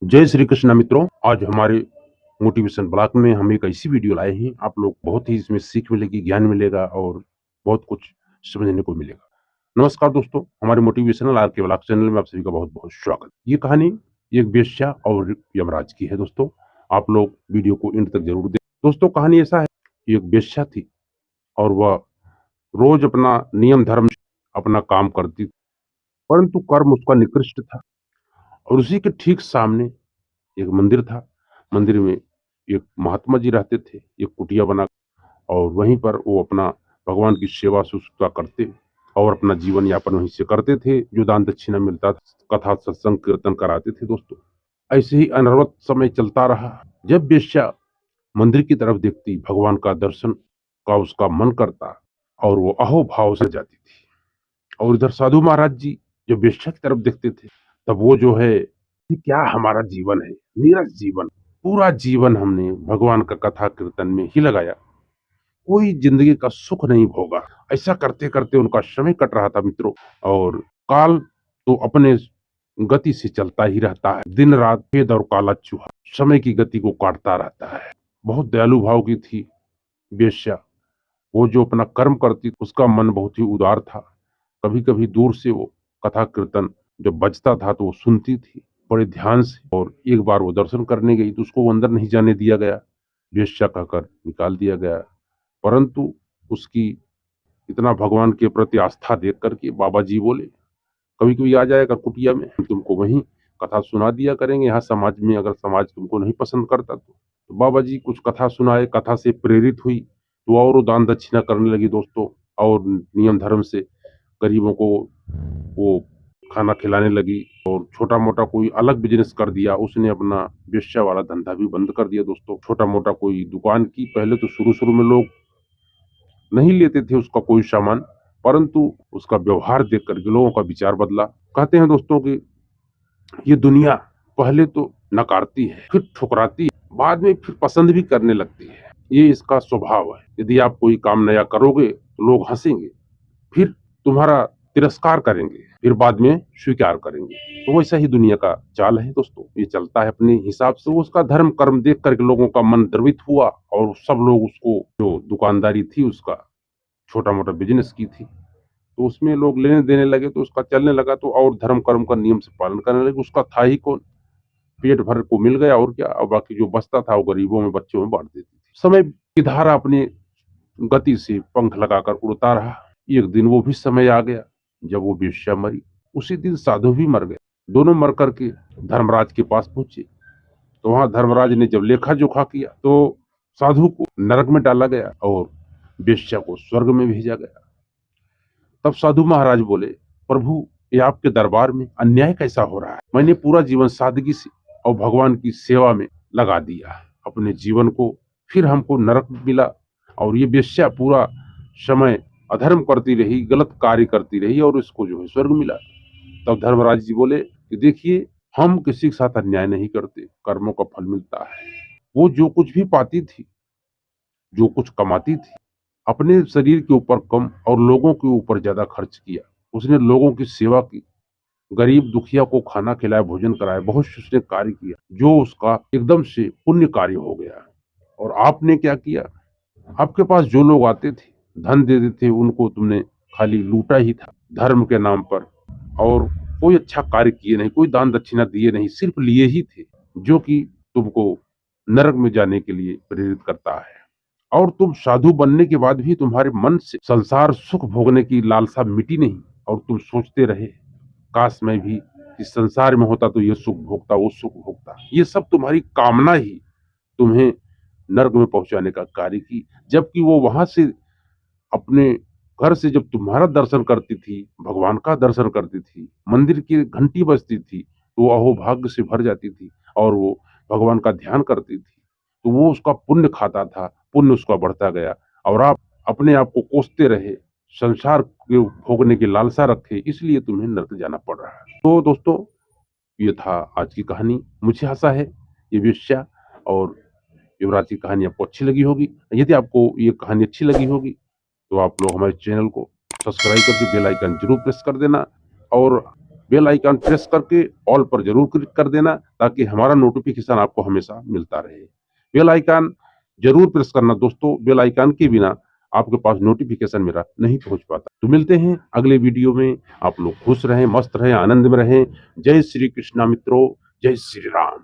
जय श्री कृष्ण मित्रों। आज हमारे मोटिवेशन ब्लॉक में हम एक ऐसी वीडियो लाए हैं, आप लोग बहुत ही इसमें सीख मिलेगी, ज्ञान मिलेगा और बहुत कुछ समझने को मिलेगा। नमस्कार दोस्तों, हमारे मोटिवेशनल आर के ब्लॉक चैनल में आप सभी का बहुत बहुत स्वागत। ये कहानी एक वेश्या और यमराज की है दोस्तों। आप लोग वीडियो को एंड तक जरूर दें। दोस्तों, कहानी ऐसा है, एक वेश्या थी और वह रोज अपना नियम धर्म अपना काम करती, परंतु कर्म उसका निकृष्ट था। और उसी के ठीक सामने एक मंदिर था। मंदिर में एक महात्मा जी रहते थे, एक कुटिया बना, और वहीं पर वो अपना भगवान की सेवा शुश्रूषा करते और अपना जीवन यापन वहीं से करते थे। जो दान दक्षिणा मिलता था, कथा सत्संग कीर्तन कराते थे दोस्तों। ऐसे ही अनवरत समय चलता रहा। जब वेश्या मंदिर की तरफ देखती, भगवान का दर्शन का उसका मन करता और वो अहोभाव से जाती थी। और इधर साधु महाराज जी जब वेश्या की तरफ देखते थे, तब वो जो है कि क्या हमारा जीवन है, नीरस जीवन, पूरा जीवन हमने भगवान का कथा कीर्तन में ही लगाया, कोई जिंदगी का सुख नहीं भोगा। ऐसा करते करते उनका समय कट रहा था मित्रों। और काल तो अपने गति से चलता ही रहता है, दिन रात भेद और काला चूहा समय की गति को काटता रहता है। बहुत दयालु भाव की थी वेश्या। वो जो अपना कर्म करती, उसका मन बहुत ही उदार था। कभी कभी दूर से वो कथा कीर्तन जब बजता था तो वो सुनती थी बड़े ध्यान से। और एक बार वो दर्शन करने गई तो उसको वो अंदर नहीं जाने दिया गया, वेश्या कहकर निकाल दिया गया। परंतु उसकी इतना भगवान के प्रति आस्था देख करके बाबा जी बोले, कभी कभी आ जाएगा कुटिया में, हम तुमको वहीं कथा सुना दिया करेंगे। यहाँ समाज में अगर समाज तुमको नहीं पसंद करता तो बाबा जी कुछ कथा सुनाए। कथा से प्रेरित हुई तो और वो दान दक्षिणा करने लगी दोस्तों, और नियम धर्म से गरीबों को वो खाना खिलाने लगी। और छोटा मोटा कोई अलग बिजनेस कर दिया उसने, अपना वेश्या वाला धंधा भी बंद कर दिया दोस्तों। छोटा मोटा कोई दुकान की, पहले तो शुरू शुरू में लोग नहीं लेते थे उसका कोई सामान, परंतु उसका व्यवहार देख करके लोगों का विचार बदला। कहते हैं दोस्तों कि ये दुनिया पहले तो नकारती है, फिर ठुकराती है, बाद में फिर पसंद भी करने लगती है। ये इसका स्वभाव है। यदि आप कोई काम नया करोगे तो लोग हंसेंगे, फिर तुम्हारा तिरस्कार करेंगे, फिर बाद में स्वीकार करेंगे। तो वैसा ही दुनिया का चाल है दोस्तों, ये चलता है अपने हिसाब से। उसका धर्म कर्म देख करके लोगों का मन द्रवित हुआ और सब लोग उसको, जो दुकानदारी थी उसका, छोटा मोटा बिजनेस की थी, तो उसमें लोग लेने देने लगे तो उसका चलने लगा। तो और धर्म कर्म का नियम से पालन करने लगे। उसका था ही कौन, पेट भर को मिल गया और क्या, और बाकी जो बचता था वो गरीबों में, बच्चों में बांट देती थी। समय की धारा अपनी गति से पंख लगाकर उड़ता रहा। एक दिन वो भी समय आ गया जब वो वेश्या मरी। उसी दिन साधु भी मर गए। दोनों मर करके धर्मराज के पास पहुंचे। तो वहां धर्मराज ने जब लेखा जोखा किया तो साधु को नरक में डाला गया और वेश्या को स्वर्ग में भेजा गया। तब साधु महाराज बोले, प्रभु ये आपके दरबार में अन्याय कैसा हो रहा है। मैंने पूरा जीवन सादगी से और भगवान की सेवा में लगा दिया अपने जीवन को, फिर हमको नरक मिला। और ये वेश्या पूरा समय अधर्म करती रही, गलत कार्य करती रही, और इसको जो है स्वर्ग मिला। तब धर्मराज जी बोले कि देखिए, हम किसी के साथ अन्याय नहीं करते, कर्मों का फल मिलता है। वो जो कुछ भी पाती थी, जो कुछ कमाती थी, अपने शरीर के ऊपर कम और लोगों के ऊपर ज्यादा खर्च किया। उसने लोगों की सेवा की, गरीब दुखिया को खाना खिलाया, भोजन कराया, बहुत से उसने कार्य किया जो उसका एकदम से पुण्य कार्य हो गया। और आपने क्या किया, आपके पास जो लोग आते थे, धन देते थे, उनको तुमने खाली लूटा ही था धर्म के नाम पर। और कोई अच्छा कार्य किए नहीं, कोई दान दक्षिणा दिए नहीं, सिर्फ लिए ही थे, जो कि तुमको नरक में जाने के लिए प्रेरित करता है। और तुम साधु बनने के बाद भी तुम्हारे मन से संसार सुख भोगने की लालसा मिटी नहीं, और तुम सोचते रहे, काश मैं भी इस संसार में होता तो ये सुख भोगता, वो सुख भोगता। ये सब तुम्हारी कामना ही तुम्हें नरक में पहुंचाने का कार्य की। जबकि वो वहां से अपने घर से जब तुम्हारा दर्शन करती थी, भगवान का दर्शन करती थी, मंदिर की घंटी बजती थी, तो वो अहोभाग्य से भर जाती थी और वो भगवान का ध्यान करती थी। तो वो उसका पुण्य खाता था, पुण्य उसका बढ़ता गया। और आप अपने आप को कोसते रहे, संसार के भोगने की लालसा रखे, इसलिए तुम्हें नरक जाना पड़ रहा है। तो दोस्तों, ये था आज की कहानी। मुझे आशा है ये वेश्या और युवराज की कहानी आपको अच्छी लगी होगी। यदि आपको ये कहानी अच्छी लगी होगी तो आप लोग हमारे चैनल को सब्सक्राइब करके बेल आइकन जरूर प्रेस कर देना। और बेल आइकन प्रेस करके ऑल पर जरूर क्लिक कर देना, ताकि हमारा नोटिफिकेशन आपको हमेशा मिलता रहे। बेल आइकन जरूर प्रेस करना दोस्तों, बेल आइकन के बिना आपके पास नोटिफिकेशन मेरा नहीं पहुंच पाता। तो मिलते हैं अगले वीडियो में। आप लोग खुश रहें, मस्त रहें, आनंद में रहें। जय श्री कृष्णा मित्रों, जय श्री राम।